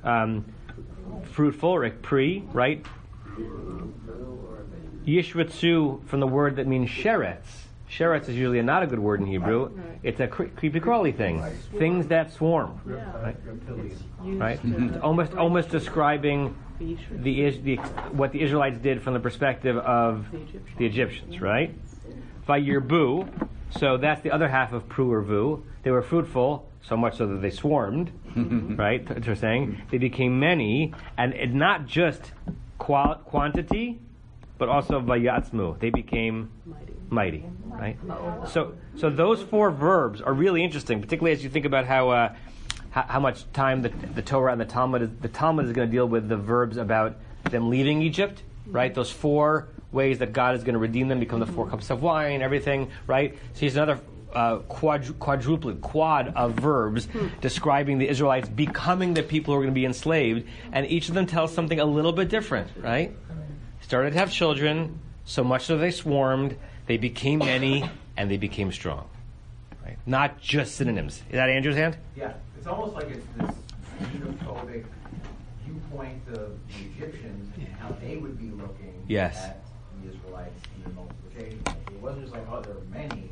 fruitful, or pri, right? Yishritzu, from the word that means sheretz. Sheretz is usually not a good word in Hebrew. Right. It's a creepy crawly thing. Right. Things that swarm. Yeah. Right? It's almost describing what the Israelites did from the perspective of the Egyptians, right? Vayirbu, so that's the other half of pru or vu. They were fruitful, so much so that they swarmed, right? That's what they're saying. They became many, and it not just quantity, but also vayatzmu. They became mighty, right? So those four verbs are really interesting, particularly as you think about how much time the Torah and the Talmud is going to deal with the verbs about them leaving Egypt, right? Those four ways that God is going to redeem them, become the 4 cups of wine, everything, right? So here's another quad of verbs describing the Israelites becoming the people who are going to be enslaved, and each of them tells something a little bit different, right? Started to have children, so much so they swarmed, they became many, and they became strong. Right? Not just synonyms. Is that Andrew's hand? Yeah, it's almost like it's this xenophobic viewpoint of the Egyptians and how they would be looking at the Israelites in the multiplication. It wasn't just like, oh, there are many.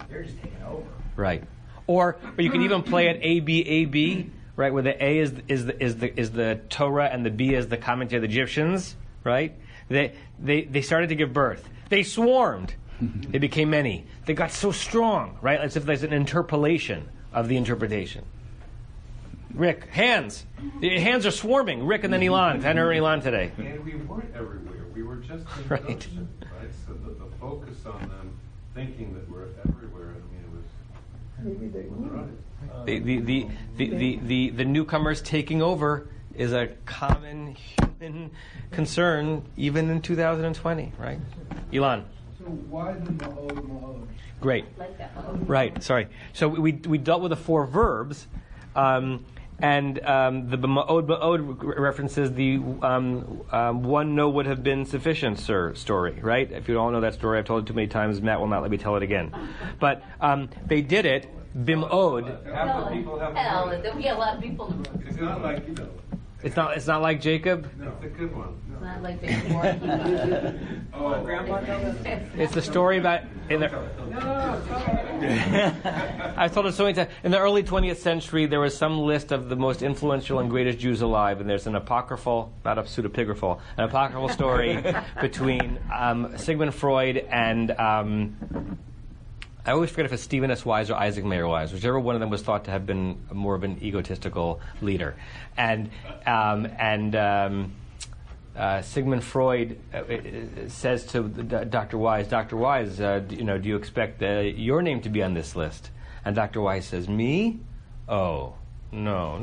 They're just taking over. Right. Or you could even play it A-B, right, where the A is the Torah and the B is the commentary of the Egyptians, right? They started to give birth. They swarmed. They became many. They got so strong, right? As if there's an interpolation of the interpretation. Rick, hands. The hands are swarming. Rick and then Elon. I heard Elon today. And we weren't everywhere. We were just in the ocean, right? So the focus on them thinking that we're everywhere, I mean, it was... The newcomers taking over is a common human concern even in 2020, right? Elon. So why the ma'od? Great. Right, sorry. So we dealt with the four verbs, and the ma'od references the one no would have been sufficient, sir, story, right? If you don't know that story, I've told it too many times, Matt will not let me tell it again. But they did it, bim'od. Half the people have there'll be a lot of people. It's not like, It's not like Jacob? No, it's a good one. It's not like Jacob. Oh, Grandpa knows. It's the story about... I've told it so many times. In the early 20th century, there was some list of the most influential and greatest Jews alive, and there's an apocryphal, not a pseudepigraphal, an apocryphal story between Sigmund Freud and... I always forget if it's Stephen S. Wise or Isaac Mayer Wise, whichever one of them was thought to have been more of an egotistical leader. And Sigmund Freud says to Dr. Wise, Dr. Wise, do you expect your name to be on this list? And Dr. Wise says, me? Oh, no.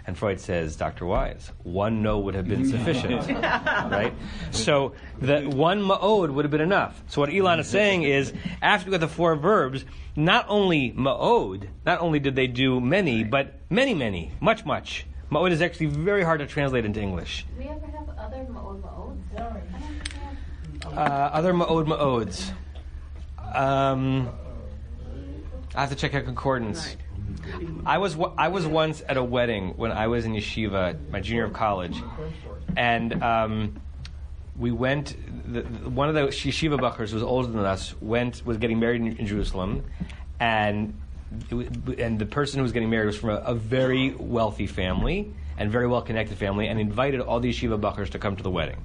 And Freud says, Dr. Wise, one no would have been sufficient, right? So the one ma'od would have been enough. So what Elon is saying is, after we got the four verbs, not only ma'od, not only did they do many, but many, much. Ma'od is actually very hard to translate into English. Do we ever have other ma'ods? Other ma'ods. I have to check out concordance. Right. I was once at a wedding when I was in yeshiva, my junior of college, and we went. One of the yeshiva bachers who was older than us was getting married in Jerusalem, and the person who was getting married was from a very wealthy family and very well connected family, and invited all the yeshiva bachers to come to the wedding.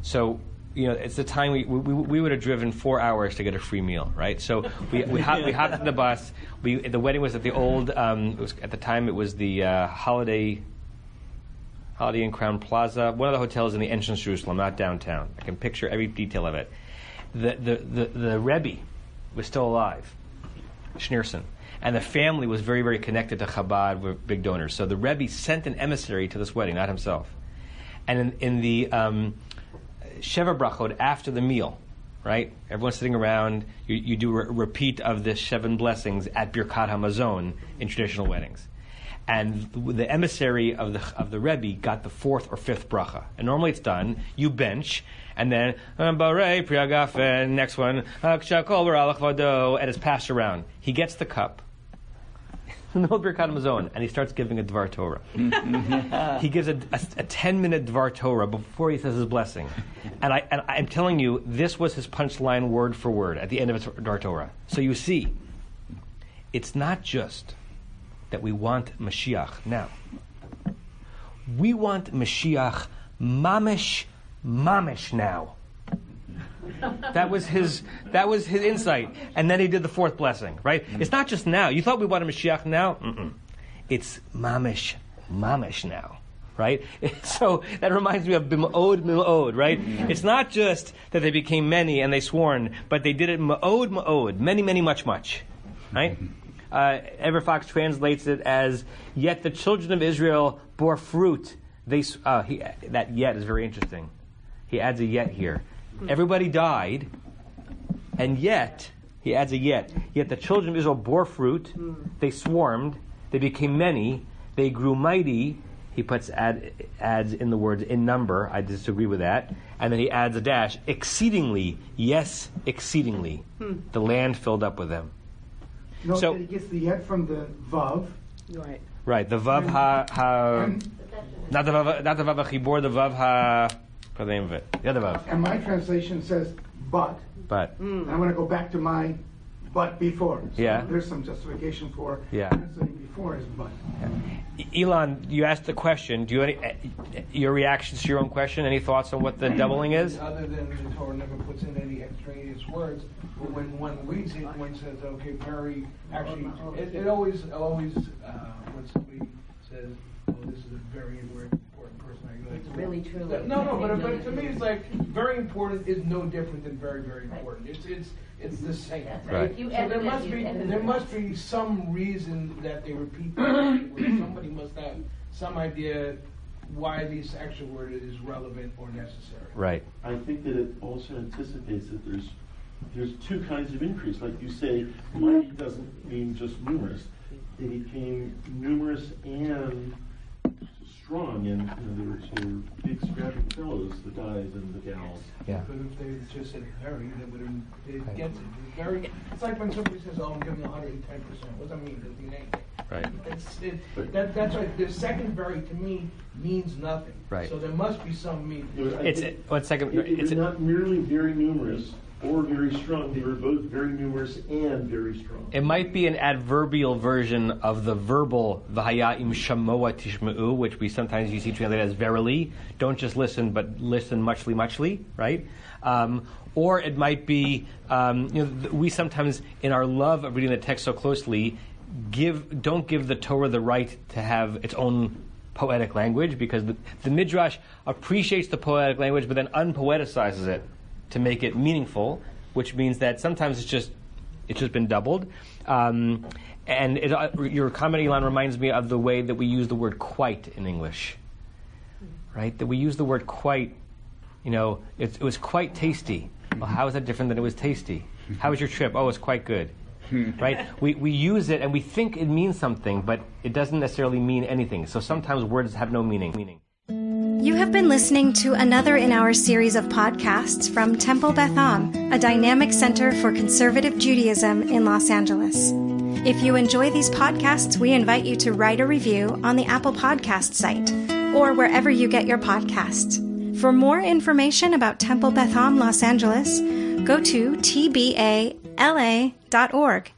So. It's the time we would have driven 4 hours to get a free meal, right? So we hopped in the bus. The wedding was at the old. At the time it was the Holiday Inn Crown Plaza, one of the hotels in the entrance Jerusalem, not downtown. I can picture every detail of it. The Rebbe was still alive, Schneerson, and the family was very, very connected to Chabad, were big donors. So the Rebbe sent an emissary to this wedding, not himself, and in the Sheva Brachot after the meal, right? Everyone's sitting around. You do a repeat of the 7 blessings at Birkat HaMazon in traditional weddings. and the emissary of the Rebbe got the 4th or 5th bracha. And normally it's done, you bench, and then, next one, and it's passed around. He gets the cup, no Birkat Hamazon, and he starts giving a Dvar Torah. He gives a 10-minute Dvar Torah before he says his blessing. And I'm telling you, this was his punchline word for word at the end of his Dvar Torah. So you see, it's not just that we want Mashiach now. We want Mashiach mamish now. That was his insight. And then he did the 4th blessing, right? It's not just now. You thought we wanted Mashiach now? Mm-mm. It's mamish now, right? So that reminds me of Bim'od, right? It's not just that they became many and they sworn, but they did it ma'od, many, much, right? Everfox translates it as, yet the children of Israel bore fruit. That yet is very interesting. He adds a yet here. Everybody died, and yet, he adds a yet the children of Israel bore fruit, they swarmed, they became many, they grew mighty. He adds in the words in number, I disagree with that, and then he adds a dash, exceedingly, yes, exceedingly. The land filled up with them. Note that he gets the yet from the vav. Right, the vav not the vav chibor, the vav the other vav. And my translation says but. And I'm going to go back to my but before. So there's some justification for translating before as but. Elon, you asked the question. Do you have your reactions to your own question? Any thoughts on what the doubling is? Other than the Torah never puts in any extraneous words, but when one reads it, one says, okay, very, actually, it always, when somebody says, oh, this is a very important person, I go, it's really true. No, but to me, it's like, very important is no different than very, very important. It's the same. Right. So there must be some reason that they repeat that, where somebody must have some idea why this extra word is relevant or necessary. Right. I think that it also anticipates that there's 2 kinds of increase. Like you say, mighty doesn't mean just numerous. They became numerous and strong, and they were big, scrappy fellows, the guys and the gals. Yeah. But if they just said very, they wouldn't get it. Very. It's like when somebody says, "Oh, I'm giving 110%." What does that mean? It doesn't mean anything. Right. That's right. The second very to me means nothing. Right. So there must be some meaning. It's not merely very numerous or very strong. They were both very numerous and very strong. It might be an adverbial version of the verbal v'haya im shamoa tishma'u, which we sometimes you see translated as verily. Don't just listen, but listen muchly, right? Or it might be, we sometimes, in our love of reading the text so closely, don't give the Torah the right to have its own poetic language, because the Midrash appreciates the poetic language, but then unpoeticizes it to make it meaningful, which means that sometimes it's just been doubled. Your comment, Elon, reminds me of the way that we use the word quite in English, right? That we use the word quite, it was quite tasty. Well, how is that different than it was tasty? How was your trip? Oh, it was quite good. Right? We use it and we think it means something, but it doesn't necessarily mean anything. So sometimes words have no meaning. You have been listening to another in our series of podcasts from Temple Beth Am, a dynamic center for conservative Judaism in Los Angeles. If you enjoy these podcasts, we invite you to write a review on the Apple Podcast site or wherever you get your podcasts. For more information about Temple Beth Am Los Angeles, go to tbala.org.